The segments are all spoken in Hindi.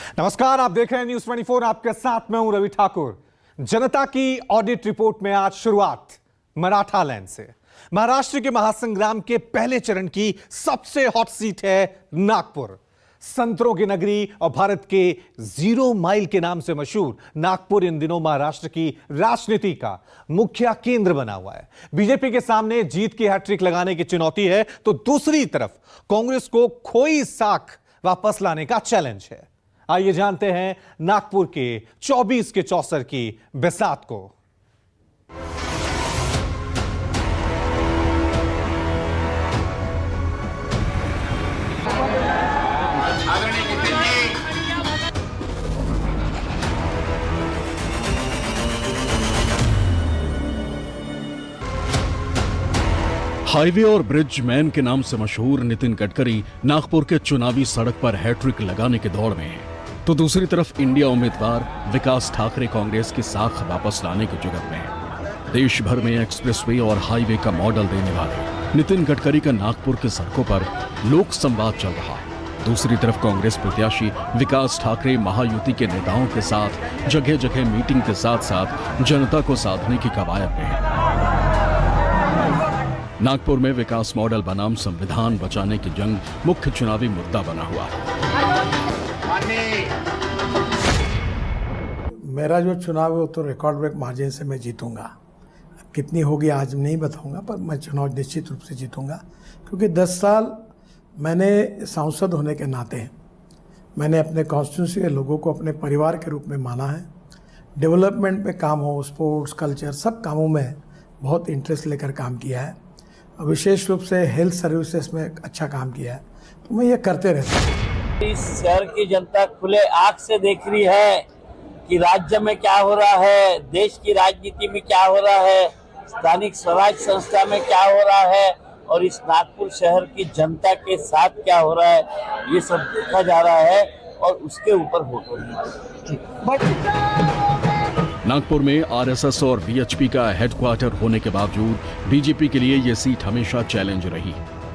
नमस्कार, आप देख रहे हैं न्यूज़ 24। आपके साथ मैं हूं रवि ठाकुर। जनता की ऑडिट रिपोर्ट में आज शुरुआत मराठालैंड से। महाराष्ट्र के महासंग्राम के पहले चरण की सबसे हॉट सीट है नागपुर। संतरों की नगरी और भारत के 0 माइल के नाम से मशहूर नागपुर इन दिनों महाराष्ट्र की राजनीति का मुख्य केंद्र बना हुआ है। बीजेपी के सामने जीत की हैट्रिक लगाने की चुनौती है, तो दूसरी तरफ कांग्रेस को खोई साख वापस लाने का चैलेंज है। आइए जानते हैं नागपुर के 24 के चौसर की बिसात को। हाईवे और ब्रिज मैन के नाम से मशहूर नितिन गडकरी नागपुर के चुनावी सड़क पर हैट्रिक लगाने के दौड़ में है, तो दूसरी तरफ इंडिया उम्मीदवार विकास ठाकरे कांग्रेस की साख वापस लाने की जुगत में है। देश भर में एक्सप्रेसवे और हाईवे का मॉडल देने वाले नितिन गडकरी का नागपुर के सड़कों पर लोक संवाद चल रहा है। दूसरी तरफ कांग्रेस प्रत्याशी विकास ठाकरे महायुति के नेताओं के साथ जगह जगह मीटिंग के साथ साथ जनता को साधने की कवायद में है। नागपुर में विकास मॉडल बनाम संविधान बचाने की जंग मुख्य चुनावी मुद्दा बना हुआ है। मेरा जो चुनाव है वो तो रिकॉर्ड ब्रेक मार्जिन से मैं जीतूंगा। कितनी होगी आज नहीं बताऊंगा, पर मैं चुनाव निश्चित रूप से जीतूंगा, क्योंकि 10 साल मैंने सांसद होने के नाते मैंने अपने कॉन्स्टिट्यूंसी के लोगों को अपने परिवार के रूप में माना है। डेवलपमेंट में काम हो, स्पोर्ट्स, कल्चर, सब कामों में बहुत इंटरेस्ट लेकर काम किया है। विशेष रूप से हेल्थ सर्विसेज में अच्छा काम किया है, तो मैं ये करते रहता हूँ। इस शहर की जनता खुले आंख से देख रही है कि राज्य में क्या हो रहा है, देश की राजनीति में क्या हो रहा है, स्थानिक स्वराज संस्था में क्या हो रहा है और इस नागपुर शहर की जनता के साथ क्या हो रहा है, ये सब देखा जा रहा है और उसके ऊपर वोट होगी। नागपुर में आरएसएस और वीएचपी का हेडक्वार्टर होने के बावजूद बीजेपी के लिए यह सीट हमेशा चैलेंज रही।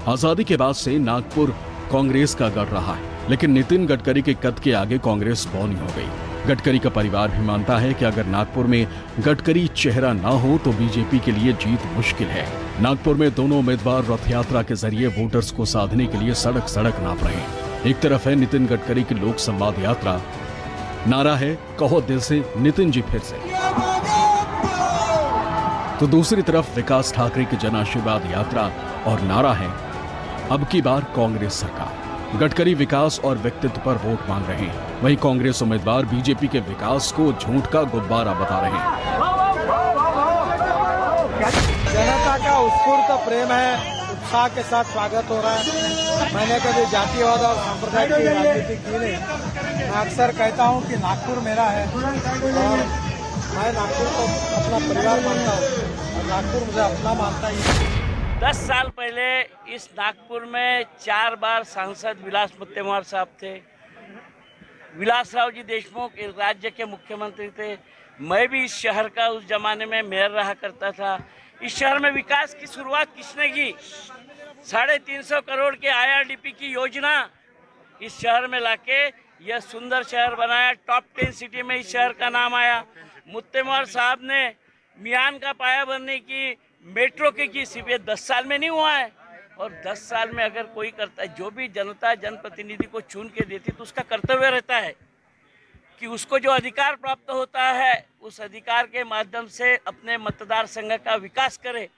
आजादी के बाद से नागपुर कांग्रेस का गढ़ रहा है, लेकिन नितिन गडकरी के कद के आगे कांग्रेस बौनी हो गई। गडकरी का परिवार भी मानता है कि अगर नागपुर में गडकरी चेहरा ना हो तो बीजेपी के लिए जीत मुश्किल है। नागपुर में दोनों उम्मीदवार रथ यात्रा के जरिए वोटर्स को साधने के लिए सड़क सड़क नाप रहे हैं। एक तरफ है नितिन गडकरी की लोक संवाद यात्रा, नारा है कहो दिल से नितिन जी फिर से, तो दूसरी तरफ विकास ठाकरे की जन आशीर्वाद यात्रा और नारा है अब की बार कांग्रेस सरकार। गडकरी विकास और व्यक्तित्व पर वोट मांग रहे हैं, वहीं कांग्रेस उम्मीदवार बीजेपी के विकास को झूठ का गुब्बारा बता रहे हैं। जनता का उत्स्फूर्त प्रेम है, उत्साह के साथ स्वागत हो रहा है। मैंने कभी जातिवाद और सांप्रदायिक की राजनीति की नहीं। मैं अक्सर कहता हूं कि नागपुर मेरा है और मैं नागपुर को अपना परिवार मानता हूं और नागपुर मुझे अपना मानता ही। 10 साल पहले इस नागपुर में 4 बार सांसद विलास मुत्तेमवार साहब थे। विलासराव जी देशमुख इस राज्य के मुख्यमंत्री थे। मैं भी इस शहर का उस जमाने में मेयर रहा करता था। इस शहर में विकास की शुरुआत किसने की? 350 करोड़ के IRDP की योजना इस शहर में लाके यह सुंदर शहर बनाया। टॉप 10 सिटी में इस शहर का नाम आया। मुत्तेमवार साहब ने मियान का पाया बनने की, मेट्रो की सिर्फ 10 साल में नहीं हुआ है। और 10 साल में अगर कोई करता है, जो भी जनता जनप्रतिनिधि को चुन के देती तो उसका कर्तव्य रहता है कि उसको जो अधिकार प्राप्त होता है उस अधिकार के माध्यम से अपने मतदार संघ का विकास करे।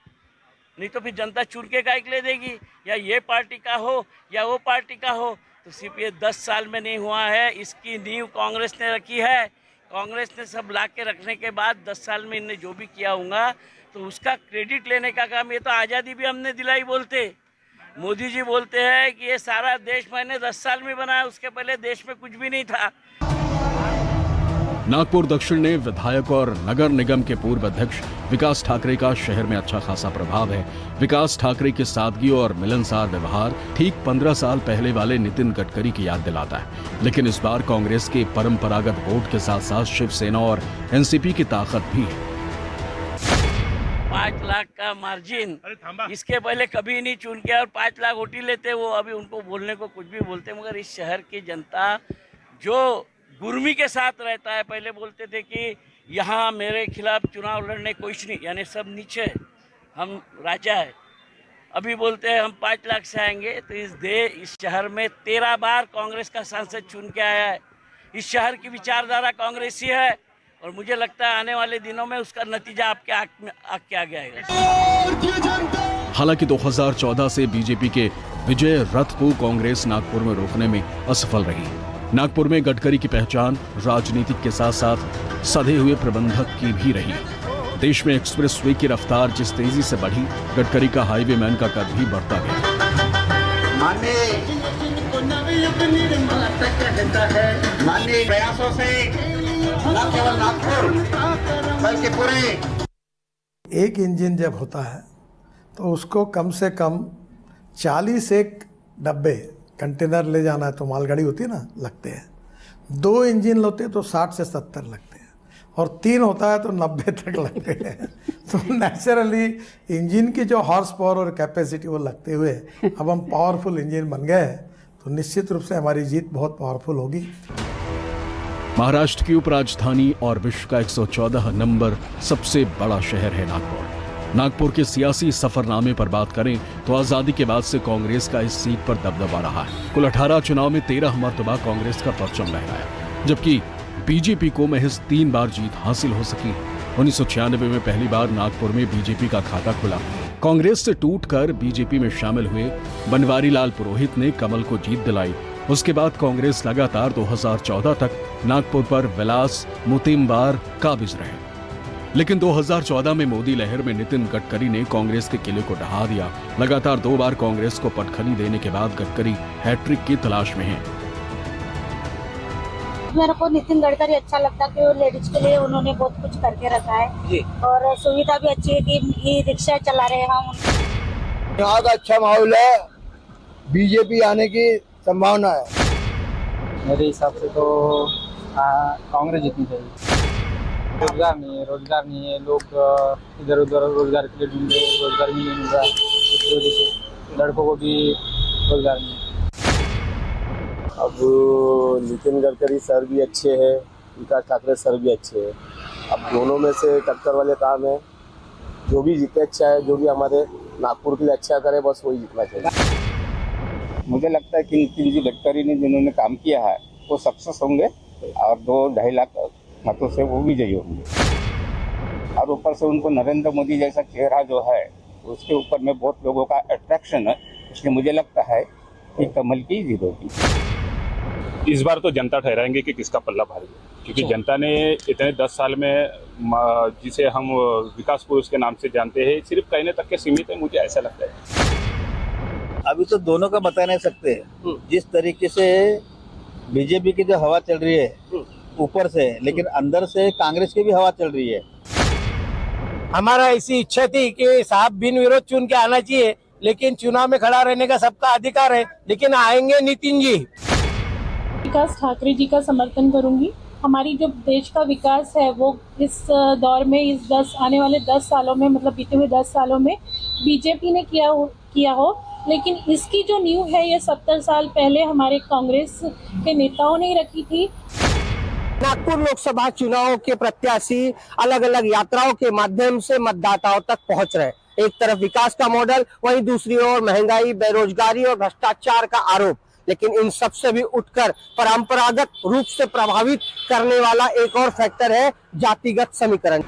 नहीं तो फिर जनता चुन के काहे के लिए देगी, या ये पार्टी का हो या वो पार्टी का हो। तो सिर्फ ये 10 साल में नहीं हुआ है, इसकी नींव कांग्रेस ने रखी है। कांग्रेस ने सब ला के रखने के बाद 10 साल में इनने जो भी किया होगा तो उसका क्रेडिट लेने का काम। ये तो आज़ादी भी हमने दिलाई बोलते, मोदी जी बोलते हैं कि ये सारा देश मैंने 10 साल में बनाया, उसके पहले देश में कुछ भी नहीं था। नागपुर दक्षिण ने विधायक और नगर निगम के पूर्व अध्यक्ष विकास ठाकरे का शहर में अच्छा खासा प्रभाव है। विकास ठाकरे की सादगी और मिलनसार व्यवहार ठीक 15 साल पहले वाले नितिन गडकरी की याद दिलाता है। लेकिन इस बार कांग्रेस के परंपरागत वोट के साथ साथ शिवसेना और एनसीपी की ताकत भी है। 5 लाख का मार्जिन इसके पहले कभी नहीं चुन के और 5 लाख वोट ही लेते वो। अभी उनको बोलने को कुछ भी बोलते, मगर इस शहर की जनता जो गुर्मी के साथ रहता है। पहले बोलते थे कि यहाँ मेरे खिलाफ चुनाव लड़ने कुछ नहीं, यानी सब नीचे, हम राजा है। अभी बोलते हैं हम 5 लाख से आएंगे। तो इस शहर में 13 बार कांग्रेस का सांसद चुन के आया है। इस शहर की विचारधारा कांग्रेसी है और मुझे लगता है आने वाले दिनों में उसका नतीजा आपके आँख के आगे आएगा। हालांकि 2014 से बीजेपी के विजय रथ को कांग्रेस नागपुर में रोकने में असफल रही। नागपुर में गडकरी की पहचान राजनीतिक के साथ साथ सधे हुए प्रबंधक की भी रही। देश में एक्सप्रेसवे की रफ्तार जिस तेजी से बढ़ी, गडकरी का हाईवे मैन का कद भी बढ़ता गया। माननीय प्रयासों से न केवल नागपुर बल्कि पूरे एक इंजन जब होता है तो उसको कम से कम 40 एक डब्बे कंटेनर ले जाना है तो मालगाड़ी होती है ना, लगते हैं। 2 इंजन होते हैं तो 60 से 70 लगते हैं और 3 होता है तो 90 तक लगते हैं। तो नेचुरली इंजन की जो हॉर्स पावर और कैपेसिटी वो लगते हुए अब हम पावरफुल इंजन बन गए हैं, तो निश्चित रूप से हमारी जीत बहुत पावरफुल होगी। महाराष्ट्र की उपराजधानी और विश्व का 114 नंबर सबसे बड़ा शहर है नागपुर। नागपुर के सियासी सफरनामे पर बात करें तो आजादी के बाद से कांग्रेस का इस सीट पर दबदबा रहा है। कुल 18 चुनाव में 13 मर्तबा कांग्रेस का परचम लहराया, जबकि बीजेपी को महज 3 बार जीत हासिल हो सकी। 1996 में पहली बार नागपुर में बीजेपी का खाता खुला। कांग्रेस से टूटकर बीजेपी में शामिल हुए बनवारी लाल पुरोहित ने कमल को जीत दिलाई। उसके बाद कांग्रेस लगातार 2014 तक नागपुर पर विलास मुतिम्बार काबिज रहे। लेकिन 2014 में मोदी लहर में नितिन गडकरी ने कांग्रेस के किले को ढहा दिया। लगातार 2 बार कांग्रेस को पटखनी देने के बाद गडकरी हैट्रिक की तलाश में हैं। मेरे को नितिन गडकरी अच्छा लगता है कि वो लेडीज के लिए उन्होंने बहुत कुछ करके रखा है जी। और सुविधा भी अच्छी है कि ई रिक्शा चला रहे हैं हम। यहाँ का अच्छा माहौल है, बीजेपी आने की संभावना है। मेरे हिसाब से तो कांग्रेस जीतनी चाहिए। रोजगार नहीं है, लोग इधर उधर रोजगार के लिए ढूंढ रहे, रोजगार भी नहीं मिल रहा, इसकी वजह से लड़कों को भी रोजगार नहीं। अब नितिन गडकरी सर भी अच्छे हैं, विकास ठाकरे सर भी अच्छे हैं। अब दोनों में से टक्कर वाले काम है, जो भी जीते अच्छा है, जो भी हमारे नागपुर के लिए अच्छा करे बस वही जीतना चाहिए। मुझे लगता है कि नितिन जी गडकरी ने जिन्होंने काम किया है वो सक्सेस होंगे और 2-2.5 लाख मतों से वो विजयी होंगे। और ऊपर से उनको नरेंद्र मोदी जैसा चेहरा जो है उसके ऊपर में बहुत लोगों का अट्रैक्शन है, इसलिए मुझे लगता है कि कमल की जीत होगी। इस बार तो जनता ठहराएंगे कि किसका पल्ला भारी है, क्योंकि जनता ने इतने 10 साल में जिसे हम विकास पुरुष के नाम से जानते हैं सिर्फ कहने तक के सीमित है, मुझे ऐसा लगता है। अभी तो दोनों का बता नहीं सकते। जिस तरीके से बीजेपी की जो हवा चल रही है ऊपर से, लेकिन अंदर से कांग्रेस की भी हवा चल रही है। हमारा ऐसी इच्छा थी कि साहब बिन विरोध चुन के आना चाहिए, लेकिन चुनाव में खड़ा रहने का सबका अधिकार है, लेकिन आएंगे नितिन जी। विकास ठाकरे जी का समर्थन करूंगी। हमारी जो देश का विकास है वो इस दौर में आने वाले 10 सालों में, मतलब बीते हुए 10 सालों में बीजेपी ने किया हो, लेकिन इसकी जो नींव है ये 70 साल पहले हमारे कांग्रेस के नेताओं ने रखी थी। नागपुर लोकसभा चुनाव के प्रत्याशी अलग अलग यात्राओं के माध्यम से मतदाताओं तक पहुंच रहे। एक तरफ विकास का मॉडल, वहीं दूसरी ओर महंगाई, बेरोजगारी और भ्रष्टाचार का आरोप। लेकिन इन सब से भी उठकर परंपरागत रूप से प्रभावित करने वाला एक और फैक्टर है जातिगत समीकरण।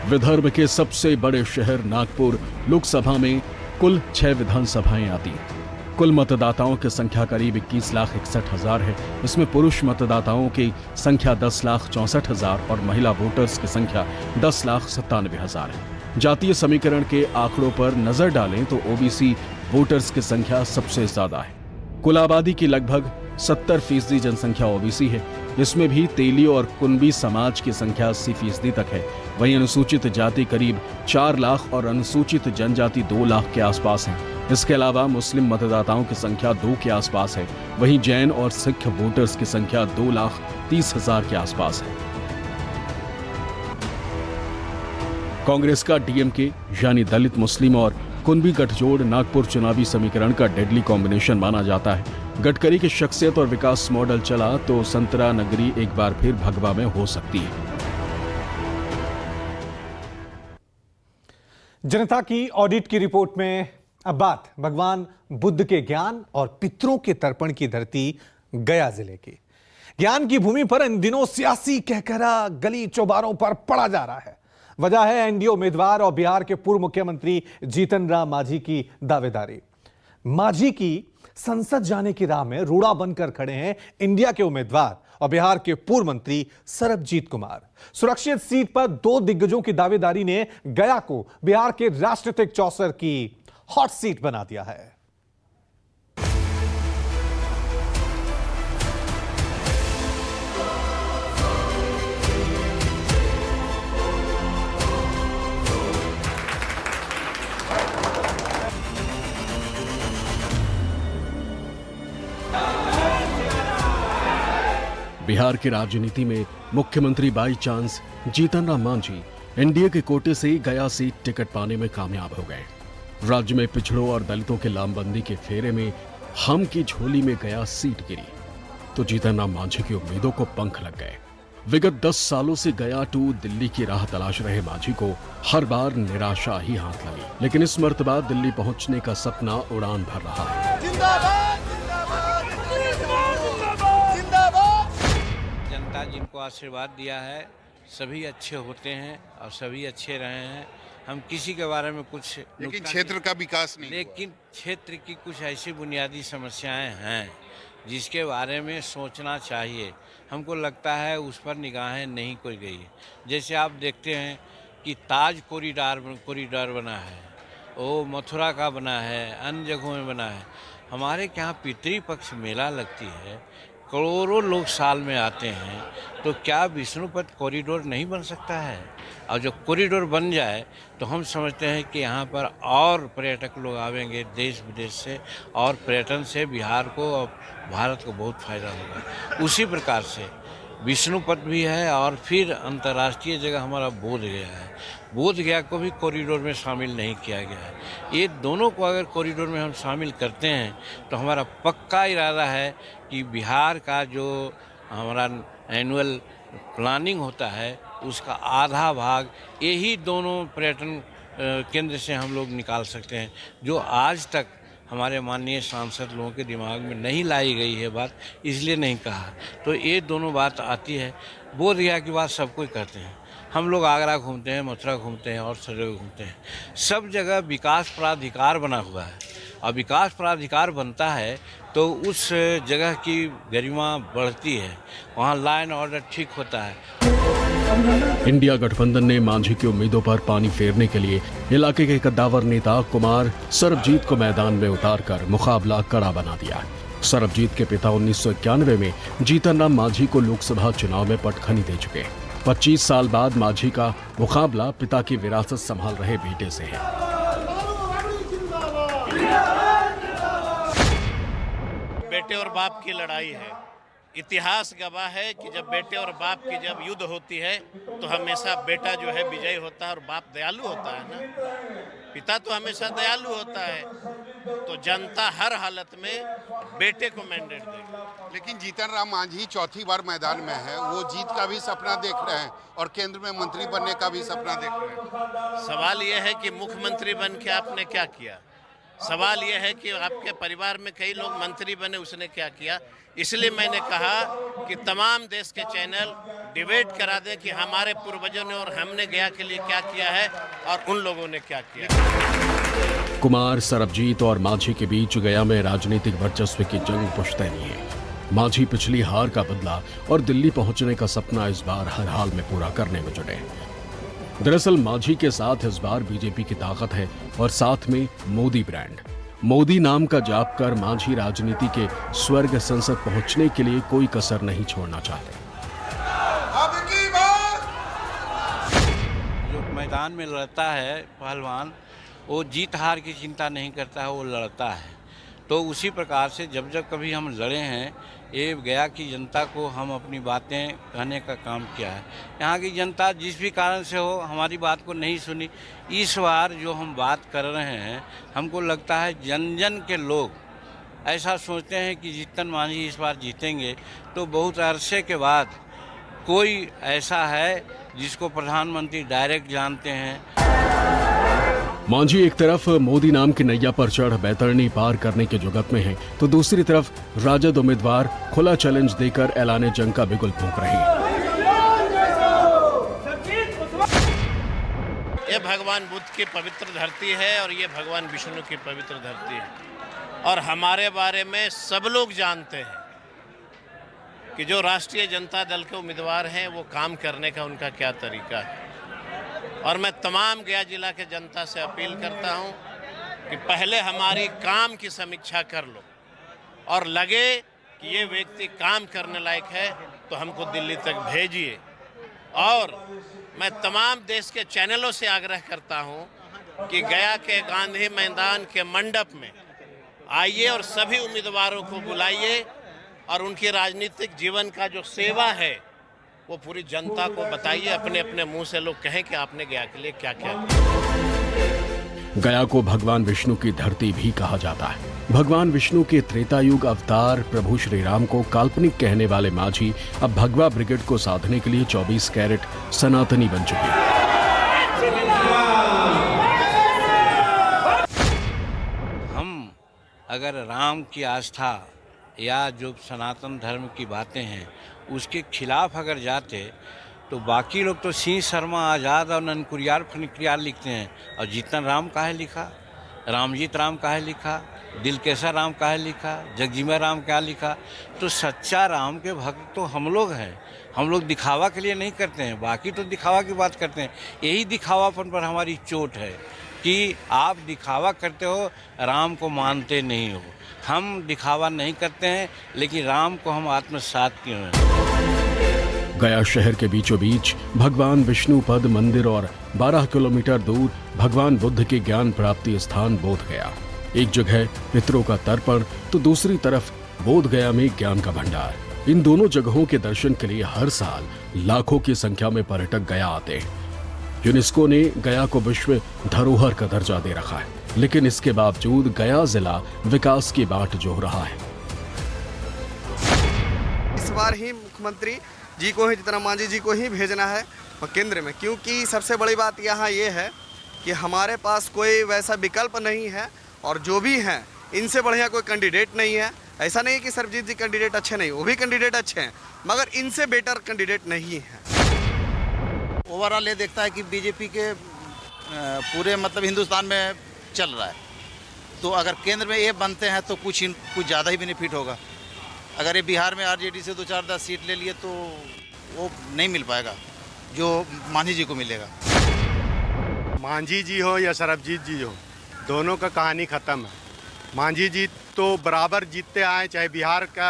विदर्भ के सबसे बड़े शहर नागपुर लोकसभा में कुल 6 विधानसभाएं आती हैं। कुल मतदाताओं की संख्या करीब 21,61,000 है। इसमें पुरुष मतदाताओं की संख्या 10,64,000 और महिला वोटर्स की संख्या 10,97,000 है। जातीय समीकरण के आंकड़ों पर नजर डालें तो ओबीसी वोटर्स की संख्या सबसे ज्यादा है। कुल आबादी की लगभग 70% जनसंख्या ओबीसी है। इसमें भी तेली और कुनबी समाज की संख्या 80% तक है। वहीं अनुसूचित जाति करीब 4 लाख और अनुसूचित जनजाति 2 लाख के आसपास है। इसके अलावा मुस्लिम मतदाताओं की संख्या 2 के आसपास है। वहीं जैन और सिख वोटर्स की संख्या 2,30,000 के आसपास है। कांग्रेस का डीएमके यानी दलित मुस्लिम और कुनबी गठजोड़ नागपुर चुनावी समीकरण का डेडली कॉम्बिनेशन माना जाता है। गडकरी की शख्सियत और विकास मॉडल चला तो संतरा नगरी एक बार फिर भगवा में हो सकती है। जनता की ऑडिट की रिपोर्ट में अब बात भगवान बुद्ध के ज्ञान और पितरों के तर्पण की धरती गया जिले की। ज्ञान की भूमि पर इन दिनों सियासी कहकरा गली चौबारों पर पड़ा जा रहा है। वजह है एनडीए उम्मीदवार और बिहार के पूर्व मुख्यमंत्री जीतन राम मांझी की दावेदारी। मांझी की संसद जाने की राह में रूड़ा बनकर खड़े हैं इंडिया के उम्मीदवार और बिहार के पूर्व मंत्री सरबजीत कुमार। सुरक्षित सीट पर दो दिग्गजों की दावेदारी ने गया को बिहार के राजनीतिक चौसर की हॉट सीट बना दिया है। बिहार की राजनीति में मुख्यमंत्री by chance Jitan Ram Manjhi NDA के कोटे से गया सीट टिकट पाने में कामयाब हो गए। राज्य में पिछड़ों और दलितों के लामबंदी के फेरे में हम की झोली में गया सीट गिरी तो जीतन राम मांझी की उम्मीदों को पंख लग गए। विगत 10 सालों से गया टू दिल्ली की राह तलाश रहे मांझी को हर बार निराशा ही हाथ लगी, लेकिन इस मर्तबा दिल्ली पहुंचने का सपना उड़ान भर रहा है। जनता जिनको आशीर्वाद दिया है सभी अच्छे होते हैं और सभी अच्छे रहे हैं। हम किसी के बारे में कुछ लेकिन क्षेत्र का विकास नहीं, लेकिन क्षेत्र की कुछ ऐसी बुनियादी समस्याएं हैं जिसके बारे में सोचना चाहिए। हमको लगता है उस पर निगाहें नहीं कोई गई है। जैसे आप देखते हैं कि ताज कॉरिडोर बना है, वो मथुरा का बना है, अन्य जगहों में बना है। हमारे यहाँ पितृपक्ष मेला लगती है, करोड़ों लोग साल में आते हैं, तो क्या विष्णुपद कॉरिडोर नहीं बन सकता है? और जो कॉरिडोर बन जाए तो हम समझते हैं कि यहाँ पर और पर्यटक लोग आवेंगे देश विदेश से, और पर्यटन से बिहार को और भारत को बहुत फायदा होगा। उसी प्रकार से विष्णुपद भी है और फिर अंतर्राष्ट्रीय जगह हमारा बोध गया है। बोध गया को भी कॉरिडोर में शामिल नहीं किया गया है। ये दोनों को अगर कॉरिडोर में हम शामिल करते हैं तो हमारा पक्का इरादा है कि बिहार का जो हमारा एनुअल प्लानिंग होता है उसका आधा भाग यही दोनों पर्यटन केंद्र से हम लोग निकाल सकते हैं, जो आज तक हमारे माननीय सांसद लोगों के दिमाग में नहीं लाई गई है बात, इसलिए नहीं कहा। तो ये दोनों बात आती है। बोध गया की बात सब कोई करते हैं। हम लोग आगरा घूमते हैं, मथुरा घूमते हैं और सरयू घूमते हैं। सब जगह विकास प्राधिकार बना हुआ है और विकास प्राधिकार बनता है तो उस जगह की गरिमा बढ़ती है, वहाँ लॉ एंड ऑर्डर ठीक होता है। इंडिया गठबंधन ने मांझी की उम्मीदों पर पानी फेरने के लिए इलाके के कद्दावर नेता कुमार सरबजीत को मैदान में उतारकर मुकाबला कड़ा बना दिया। सरबजीत के पिता 1991 में जीतन राम मांझी को लोकसभा चुनाव में पटखनी दे चुके। 25 साल बाद मांझी का मुकाबला पिता की विरासत संभाल रहे बेटे से है। बेटे और बाप की लड़ाई है। इतिहास गवाह है कि जब बेटे और बाप की जब युद्ध होती है तो हमेशा बेटा जो है विजयी होता है और बाप दयालु होता है ना। पिता तो हमेशा दयालु होता है, तो जनता हर हालत में बेटे को मैंडेट देगी। लेकिन जीतन राम मांझी चौथी बार मैदान में है, वो जीत का भी सपना देख रहे हैं और केंद्र में मंत्री बनने का भी सपना देख रहे हैं। सवाल यह है कि मुख्यमंत्री बन के आपने क्या किया। सवाल यह है कि आपके परिवार में कई लोग मंत्री बने, उसने क्या किया। इसलिए मैंने कहा कि तमाम देश के चैनल डिबेट करा दें कि हमारे पूर्वजों ने और हमने गया के लिए क्या किया है और उन लोगों ने क्या किया। कुमार, सरबजीत और मांझी के बीच गया में राजनीतिक वर्चस्व की जंग पुश्तैनी है। मांझी पिछली हार का बदला और दिल्ली पहुंचने का सपना इस बार हर हाल में पूरा करने में जुटे। दरअसल मांझी के साथ इस बार बीजेपी की ताकत है और साथ में मोदी ब्रांड। मोदी नाम का जाप कर मांझी राजनीति के स्वर्ग संसद पहुंचने के लिए कोई कसर नहीं छोड़ना चाहते। जो मैदान में लड़ता है पहलवान, वो जीत हार की चिंता नहीं करता है, वो लड़ता है। तो उसी प्रकार से जब जब कभी हम लड़े हैं, ये गया की जनता को हम अपनी बातें कहने का काम किया है। यहाँ की जनता जिस भी कारण से हो हमारी बात को नहीं सुनी। इस बार जो हम बात कर रहे हैं, हमको लगता है जन जन के लोग ऐसा सोचते हैं कि जीतन मांझी इस बार जीतेंगे, तो बहुत अरसे के बाद कोई ऐसा है जिसको प्रधानमंत्री डायरेक्ट जानते हैं। मांझी एक तरफ मोदी नाम की नैया पर चढ़ बैतरणी पार करने के जुगत में है, तो दूसरी तरफ राजद उम्मीदवार खुला चैलेंज देकर ऐलाने जंग का बिगुल फूंक रहे हैं। ये भगवान बुद्ध की पवित्र धरती है और ये भगवान विष्णु की पवित्र धरती है, और हमारे बारे में सब लोग जानते हैं कि जो राष्ट्रीय जनता दल के उम्मीदवार हैं वो काम करने का उनका क्या तरीका है। और मैं तमाम गया जिला के जनता से अपील करता हूं कि पहले हमारी काम की समीक्षा कर लो, और लगे कि ये व्यक्ति काम करने लायक है तो हमको दिल्ली तक भेजिए। और मैं तमाम देश के चैनलों से आग्रह करता हूं कि गया के गांधी मैदान के मंडप में आइए और सभी उम्मीदवारों को बुलाइए और उनकी राजनीतिक जीवन का जो सेवा है वो पूरी जनता को बताइए। अपने अपने मुंह से लोग कहें कि आपने गया के लिए क्या क्या किया। गया को भगवान विष्णु की धरती भी कहा जाता है। भगवान विष्णु के त्रेता युग अवतार प्रभु श्री राम को काल्पनिक कहने वाले मांझी अब भगवा ब्रिगेड को साधने के लिए 24 कैरेट सनातनी बन चुके हैं। हम अगर राम की आस्था या जो सनातन धर्म की बातें हैं उसके खिलाफ अगर जाते तो बाकी लोग तो सिंह शर्मा आज़ाद और ननकुरियार फनकुरियार लिखते हैं, और जीतन राम काहे लिखा, रामजीत राम काहे लिखा, दिलकेसर राम काहे लिखा, जगजीमा राम क्या लिखा। तो सच्चा राम के भक्त तो हम लोग हैं। हम लोग दिखावा के लिए नहीं करते हैं, बाकी तो दिखावा की बात करते हैं। यही दिखावापन पर हमारी चोट है कि आप दिखावा करते हो, राम को मानते नहीं हो। हम दिखावा नहीं करते हैं, लेकिन राम को हम आत्मसात किए हैं। गया शहर के बीचों बीच भगवान विष्णु पद मंदिर और 12 किलोमीटर दूर भगवान बुद्ध के ज्ञान प्राप्ति स्थान बोध गया। एक जगह पितरों का तर्पण तो दूसरी तरफ बोध गया में ज्ञान का भंडार। इन दोनों जगहों के दर्शन के लिए हर साल लाखों की संख्या में पर्यटक गया आते हैं। यूनेस्को ने गया को विश्व धरोहर का दर्जा दे रखा है, लेकिन इसके बावजूद गया जिला विकास की बाट जोह रहा है। इस बार ही मुख्यमंत्री जी को ही, जीतन मांझी जी को ही भेजना है केंद्र में, क्योंकि सबसे बड़ी बात यहाँ ये है कि हमारे पास कोई वैसा विकल्प नहीं है, और जो भी हैं इनसे बढ़िया कोई कैंडिडेट नहीं है। ऐसा नहीं है कि सरबजीत जी कैंडिडेट अच्छे नहीं, वो भी कैंडिडेट अच्छे हैं, मगर इनसे बेटर कैंडिडेट नहीं है। ओवरऑल ये देखता है कि बीजेपी के पूरे मतलब हिंदुस्तान में चल रहा है, तो अगर केंद्र में ये बनते हैं तो कुछ ज़्यादा ही बेनिफिट होगा। अगर ये बिहार में आरजेडी से 2-4-10 सीट ले लिए तो वो नहीं मिल पाएगा जो मांझी जी को मिलेगा। मांझी जी हो या सरबजीत जी हो, दोनों का कहानी ख़त्म है। मांझी जी तो बराबर जीतते आए, चाहे बिहार का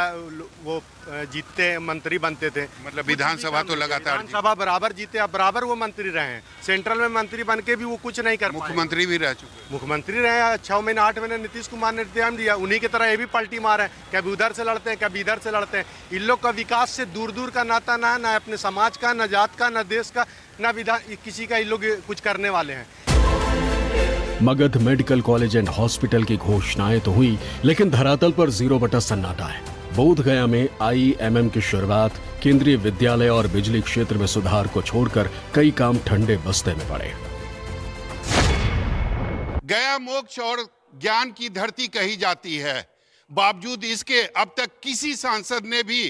वो जीतते मंत्री बनते थे, मतलब विधानसभा तो लगातार विधानसभा बराबर जीते, अब बराबर वो मंत्री रहे हैं। सेंट्रल में मंत्री बन के भी वो कुछ नहीं कर, मुख्यमंत्री भी रह चुके, मुख्यमंत्री रहे 6 महीने 8 महीने नीतीश कुमार ने टाइम दिया। उन्हीं की तरह ये भी पलटी मार है, कभी उधर से लड़ते हैं कभी इधर से लड़ते हैं। इन लोग का विकास से दूर दूर का नाता ना है, ना अपने समाज का, ना जात का, ना देश का, ना विधान किसी का। इन लोग कुछ करने वाले हैं। Magadh medical college and hospital की घोषणाएं तो हुई, लेकिन धरातल पर 0 सन्नाटा है। बोध गया में IIMM की शुरुआत, केंद्रीय विद्यालय और बिजली क्षेत्र में सुधार को छोड़कर कई काम ठंडे बस्ते में पड़े। गया मोक्ष और ज्ञान की धरती कही जाती है, बावजूद इसके अब तक किसी सांसद ने भी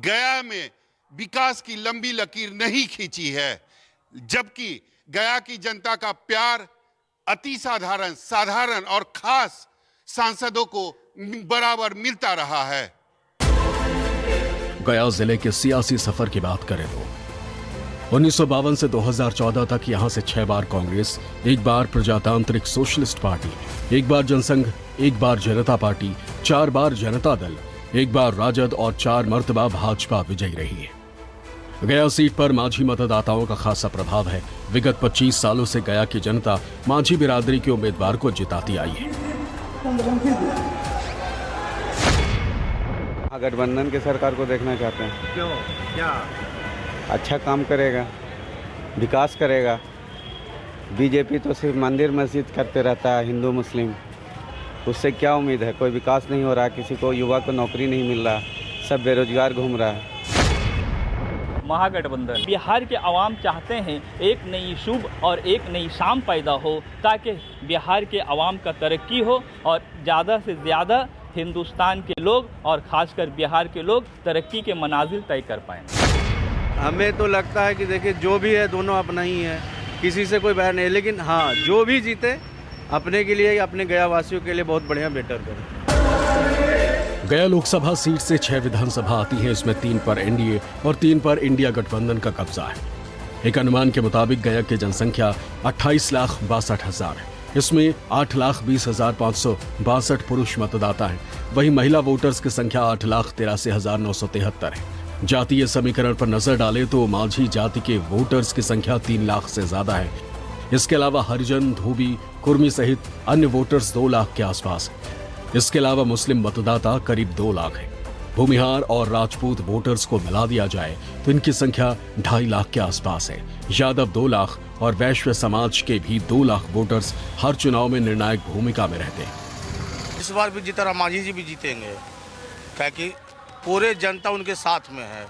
गया में विकास की लंबी लकीर नहीं खींची है, जबकि गया की जनता का प्यार अति साधारण, साधारण और खास सांसदों को बराबर मिलता रहा है। गया जिले के सियासी सफर की बात करें तो 1952 से 2014 तक यहां से 6 बार कांग्रेस, 1 बार प्रजातांत्रिक सोशलिस्ट पार्टी, 1 बार जनसंघ, 1 बार जनता पार्टी, 4 बार जनता दल, 1 बार राजद और 4 मर्तबा भाजपा विजयी रही है। गया सीट पर मांझी मतदाताओं का खासा प्रभाव है। विगत 25 सालों से गया की जनता मांझी बिरादरी के उम्मीदवार को जिताती आई है। गठबंधन की सरकार को देखना चाहते हैं। क्यों? क्या अच्छा काम करेगा, विकास करेगा। बीजेपी तो सिर्फ मंदिर मस्जिद करते रहता है, हिंदू मुस्लिम। उससे क्या उम्मीद है? कोई विकास नहीं हो रहा, किसी को युवा को नौकरी नहीं मिल रहा, सब बेरोजगार घूम रहा है। महागठबंधन बिहार के अवाम चाहते हैं एक नई शुभ और एक नई शाम पैदा हो, ताकि बिहार के अवाम का तरक्की हो और ज़्यादा से ज़्यादा हिंदुस्तान के लोग और ख़ासकर बिहार के लोग तरक्की के मनाजिल तय कर पाएँ। हमें तो लगता है कि देखिए जो भी है दोनों अपना ही है, किसी से कोई बैर नहीं, लेकिन हाँ जो भी जीते अपने के लिए, अपने गया वासियों के लिए बहुत बढ़िया बेटर करें। गया लोकसभा सीट से 6 विधानसभा आती है। इसमें 3 पर एनडीए और 3 पर इंडिया गठबंधन का कब्जा है। एक अनुमान के मुताबिक गया की जनसंख्या 28,62,000 है। इसमें 8,20,562 पुरुष मतदाता हैं। वहीं महिला वोटर्स की संख्या 8,83,973 है। जातीय समीकरण पर नजर डाले तो माझी जाति के वोटर्स की संख्या 3 लाख से ज्यादा है। इसके अलावा हरिजन, धोबी, कुर्मी सहित अन्य वोटर्स 2 लाख के आसपास है। इसके अलावा मुस्लिम मतदाता करीब 2 लाख है। भूमिहार और राजपूत वोटर्स को मिला दिया जाए तो इनकी संख्या 2.5 लाख के आसपास है। यादव 2 लाख और वैश्य समाज के भी 2 लाख वोटर्स हर चुनाव में निर्णायक भूमिका में रहते हैं। इस बार भी जीता मांझी जी भी जीतेंगे, क्योंकि पूरे जनता उनके साथ में है,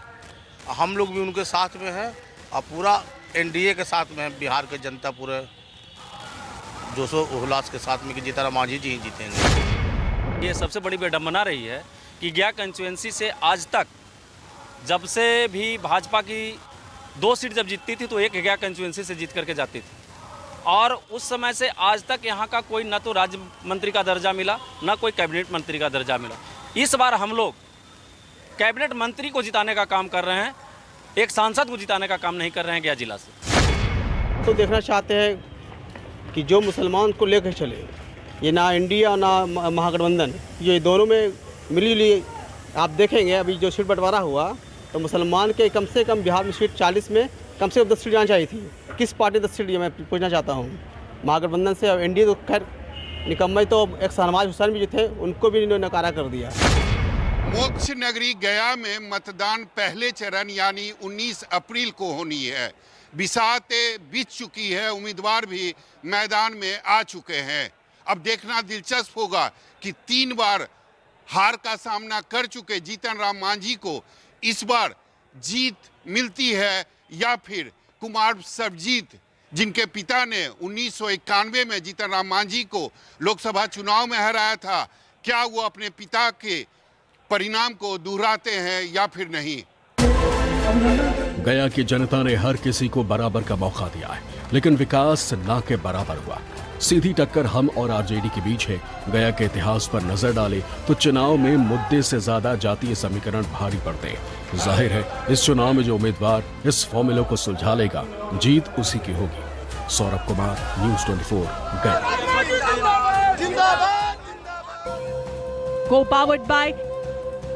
हम लोग भी उनके साथ में हैं और पूरा एनडीए के साथ में है। बिहार के जनता पूरे जोशो उल्लास के साथ में कि जीता मांझी जी ही जीतेंगे। ये सबसे बड़ी विडंबना रही है कि गया कंस्टिट्यूएंसी से आज तक, जब से भी भाजपा की 2 सीट जब जीतती थी तो एक गया कंस्टिट्यूएंसी से जीत करके जाती थी, और उस समय से आज तक यहाँ का कोई न तो राज्य मंत्री का दर्जा मिला, न कोई कैबिनेट मंत्री का दर्जा मिला। इस बार हम लोग कैबिनेट मंत्री को जिताने का काम कर रहे हैं, एक सांसद को जिताने का काम नहीं कर रहे हैं गया जिला से। तो देखना चाहते हैं कि जो मुसलमान को लेकर चले, ये ना इंडिया ना महागठबंधन, ये दोनों में मिली आप देखेंगे अभी जो सीट बंटवारा हुआ तो मुसलमान के कम से कम बिहार में सीट 40 में कम से कम 10 सीट जाना चाहिए थी। किस पार्टी 10 सीट, ये मैं पूछना चाहता हूँ। महागठबंधन से एनडीए तो खैर निकम्मे, तो एक शहनवाज हुसैन भी जो थे उनको भी इन्होंने नकारा कर दिया। मोक्ष नगरी गया में मतदान पहले चरण यानी 19 अप्रैल को होनी है। बिसातें बीत चुकी है, उम्मीदवार भी मैदान में आ चुके हैं। अब देखना दिलचस्प होगा कि 3 बार हार का सामना कर चुके जीतन राम मांझी को इस बार जीत मिलती है या फिर कुमार सर्वजीत, जिनके पिता ने 1991 में जीतन राम मांझी को लोकसभा चुनाव में हराया था, क्या वो अपने पिता के परिणाम को दोहराते हैं या फिर नहीं। गया की जनता ने हर किसी को बराबर का मौका दिया है, लेकिन विकास ना के बराबर हुआ। सीधी टक्कर हम और आरजेडी के बीच है। गया के इतिहास पर नजर डाले तो चुनाव में मुद्दे से ज्यादा जातीय समीकरण भारी पड़ते हैं। जाहिर है इस चुनाव में जो उम्मीदवार इस फॉर्मूले को सुलझा लेगा, जीत उसी की होगी। सौरभ कुमार, न्यूज़ 24 गया। Co-powered by